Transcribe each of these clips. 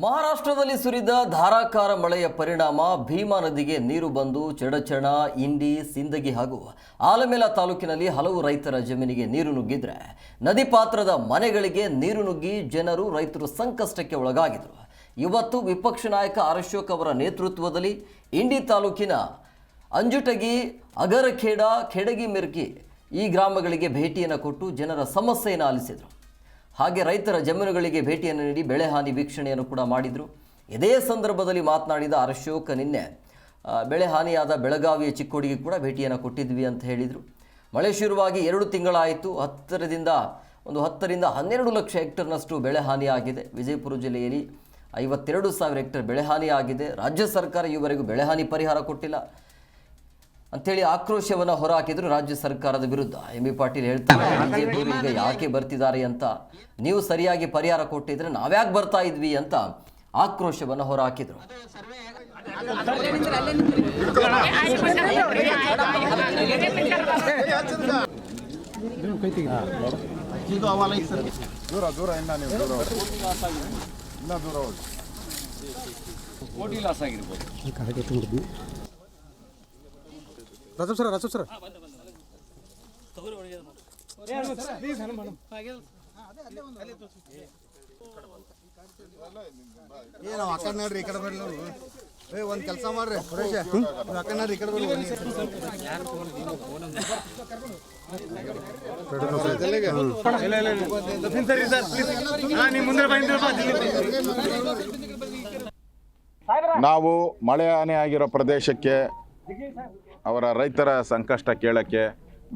ಮಹಾರಾಷ್ಟ್ರದಲ್ಲಿ ಸುರಿದ ಧಾರಾಕಾರ ಮಳೆಯ ಪರಿಣಾಮ ಭೀಮಾ ನದಿಗೆ ನೀರು ಬಂದು ಚಡಚಣ, ಇಂಡಿ, ಸಿಂದಗಿ ಹಾಗೂ ಆಲಮೇಲ ತಾಲೂಕಿನಲ್ಲಿ ಹಲವು ರೈತರ ಜಮೀನಿಗೆ ನೀರು ನುಗ್ಗಿದ್ರೆ ನದಿ ಪಾತ್ರದ ಮನೆಗಳಿಗೆ ನೀರು ನುಗ್ಗಿ ರೈತರು ಸಂಕಷ್ಟಕ್ಕೆ ಒಳಗಾಗಿದ್ರು. ಇವತ್ತು ವಿಪಕ್ಷ ನಾಯಕ ಅಶೋಕ್ ಅವರ ನೇತೃತ್ವದಲ್ಲಿ ಇಂಡಿ ತಾಲೂಕಿನ ಅಂಜುಟಗಿ, ಅಗರಖೇಡ, ಖೆಡಗಿ ಮಿರ್ಗಿ ಈ ಗ್ರಾಮಗಳಿಗೆ ಭೇಟಿಯನ್ನು ಕೊಟ್ಟು ಜನರ ಸಮಸ್ಯೆಯನ್ನು ಆಲಿಸಿದರು. ಹಾಗೆ ರೈತರ ಜಮೀನುಗಳಿಗೆ ಭೇಟಿಯನ್ನು ನೀಡಿ ಬೆಳೆ ಹಾನಿ ವೀಕ್ಷಣೆಯನ್ನು ಕೂಡ ಮಾಡಿದರು. ಇದೇ ಸಂದರ್ಭದಲ್ಲಿ ಮಾತನಾಡಿದ ಅಶೋಕ್, ನಿನ್ನೆ ಬೆಳೆ ಹಾನಿಯಾದ ಬೆಳಗಾವಿಯ ಚಿಕ್ಕೋಡಿಗೆ ಕೂಡ ಭೇಟಿಯನ್ನು ಕೊಟ್ಟಿದ್ವಿ ಅಂತ ಹೇಳಿದರು. ಮಳೆ ಶುರುವಾಗಿ 2 ತಿಂಗಳಾಯಿತು. 10ರಿಂದ 12 ಲಕ್ಷ ಹೆಕ್ಟರ್ನಷ್ಟು ಬೆಳೆ ಹಾನಿಯಾಗಿದೆ. ವಿಜಯಪುರ ಜಿಲ್ಲೆಯಲ್ಲಿ 52,000 ಹೆಕ್ಟರ್ ಬೆಳೆ ಹಾನಿಯಾಗಿದೆ. ರಾಜ್ಯ ಸರ್ಕಾರ ಈವರೆಗೂ ಬೆಳೆ ಹಾನಿ ಪರಿಹಾರ ಕೊಟ್ಟಿಲ್ಲ ಅಂಥೇಳಿ ಆಕ್ರೋಶವನ್ನು ಹೊರಹಾಕಿದ್ರು ರಾಜ್ಯ ಸರ್ಕಾರದ ವಿರುದ್ಧ. ಎಂ ಬಿ ಪಾಟೀಲ್ ಹೇಳ್ತಾರೆ, ಬಿಜೆಪಿಯವರು ಈಗ ಯಾಕೆ ಬರ್ತಿದ್ದಾರೆ ಅಂತ, ನೀವು ಸರಿಯಾಗಿ ಪರಿಹಾರ ಕೊಟ್ಟಿದ್ರೆ ನಾವ್ಯಾಕೆ ಬರ್ತಾ ಇದ್ವಿ ಅಂತ ಆಕ್ರೋಶವನ್ನು ಹೊರಹಾಕಿದ್ರು. ಕೋಟಿ ಲಾಸ್ ಆಗಿರ್ಬೋದು. ರಾಜು ಸರ್ ನಾವು ಆ ಕಡೆ ನೋಡ್ರಿ, ಈ ಕಡೆ ಬರ್ಲಿ. ಒಂದು ಕೆಲಸ ಮಾಡ್ರಿ ಸುರೇಶ, ಆ ಕಡೆ ನೋಡ್ರಿ, ಈ ಕಡೆ ಬರ್ಲಿ. ನಾವು ಮಳೆ ಹಾನಿ ಆಗಿರೋ ಪ್ರದೇಶಕ್ಕೆ ಅವರ ರೈತರ ಸಂಕಷ್ಟ ಕೇಳಕ್ಕೆ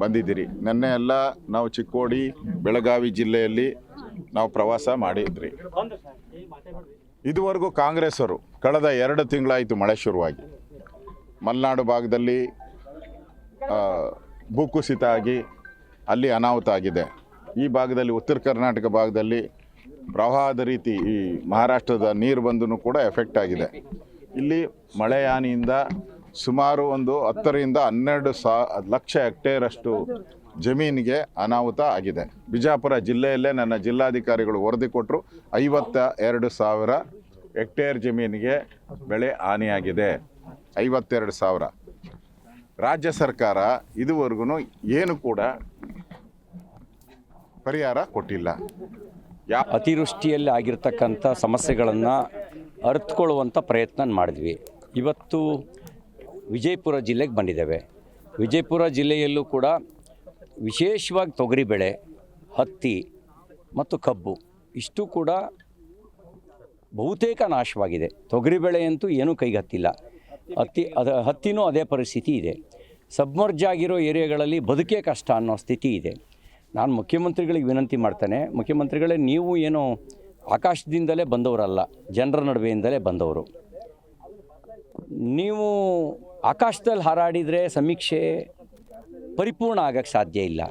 ಬಂದಿದ್ದೀರಿ. ನಿನ್ನೆ ಎಲ್ಲ ನಾವು ಚಿಕ್ಕೋಡಿ, ಬೆಳಗಾವಿ ಜಿಲ್ಲೆಯಲ್ಲಿ ನಾವು ಪ್ರವಾಸ ಮಾಡಿದ್ರಿ. ಇದುವರೆಗೂ ಕಾಂಗ್ರೆಸ್ಸವರು ಕಳೆದ 2 ತಿಂಗಳಾಯಿತು ಮಳೆ ಶುರುವಾಗಿ. ಮಲೆನಾಡು ಭಾಗದಲ್ಲಿ ಭೂಕುಸಿತ ಆಗಿ ಅಲ್ಲಿ ಅನಾಹುತ ಆಗಿದೆ. ಈ ಭಾಗದಲ್ಲಿ ಉತ್ತರ ಕರ್ನಾಟಕ ಭಾಗದಲ್ಲಿ ಪ್ರವಾಹದ ರೀತಿ ಈ ಮಹಾರಾಷ್ಟ್ರದ ನೀರು ಬಂದು ಕೂಡ ಎಫೆಕ್ಟ್ ಆಗಿದೆ. ಇಲ್ಲಿ ಮಳೆ ಹಾನಿಯಿಂದ ಸುಮಾರು 10ರಿಂದ 12 ಲಕ್ಷ ಹೆಕ್ಟೇರ್ ಅಷ್ಟು ಜಮೀನಿಗೆ ಅನಾಹುತ ಆಗಿದೆ. ಬಿಜಾಪುರ ಜಿಲ್ಲೆಯಲ್ಲೇ ನನ್ನ ಜಿಲ್ಲಾಧಿಕಾರಿಗಳು ವರದಿ ಕೊಟ್ಟರು, 52,000 ಹೆಕ್ಟೇರ್ ಜಮೀನಿಗೆ ಬೆಳೆ ಹಾನಿಯಾಗಿದೆ. 52,000. ರಾಜ್ಯ ಸರ್ಕಾರ ಇದುವರೆಗೂ ಏನು ಕೂಡ ಪರಿಹಾರ ಕೊಟ್ಟಿಲ್ಲ. ಅತಿವೃಷ್ಟಿಯಲ್ಲಿ ಆಗಿರ್ತಕ್ಕಂಥ ಸಮಸ್ಯೆಗಳನ್ನು ಅರಿತುಕೊಳ್ಳುವಂಥ ಪ್ರಯತ್ನ ಮಾಡಿದ್ವಿ. ಇವತ್ತು ವಿಜಯಪುರ ಜಿಲ್ಲೆಗೆ ಬಂದಿದ್ದೇವೆ. ವಿಜಯಪುರ ಜಿಲ್ಲೆಯಲ್ಲೂ ಕೂಡ ವಿಶೇಷವಾಗಿ ತೊಗರಿ ಬೆಳೆ, ಹತ್ತಿ ಮತ್ತು ಕಬ್ಬು ಇಷ್ಟು ಕೂಡ ಬಹುತೇಕ ನಾಶವಾಗಿದೆ. ತೊಗರಿ ಬೆಳೆಯಂತೂ ಏನೂ ಕೈಗೆ ಹತ್ತಿಲ್ಲ. ಹತ್ತಿನೂ ಅದೇ ಪರಿಸ್ಥಿತಿ ಇದೆ. ಸಬ್ಮರ್ಜ್ ಆಗಿರೋ ಏರಿಯಾಗಳಲ್ಲಿ ಬದುಕೇ ಕಷ್ಟ ಅನ್ನೋ ಸ್ಥಿತಿ ಇದೆ. ನಾನು ಮುಖ್ಯಮಂತ್ರಿಗಳಿಗೆ ವಿನಂತಿ ಮಾಡ್ತೇನೆ, ಮುಖ್ಯಮಂತ್ರಿಗಳೇ, ನೀವು ಏನೋ ಆಕಾಶದಿಂದಲೇ ಬಂದವರಲ್ಲ, ಜನರ ನಡುವೆಯಿಂದಲೇ ಬಂದವರು. ನೀವು ಆಕಾಶದಲ್ಲಿ ಹಾರಾಡಿದರೆ ಸಮೀಕ್ಷೆ ಪರಿಪೂರ್ಣ ಆಗೋಕ್ಕೆ ಸಾಧ್ಯ ಇಲ್ಲ.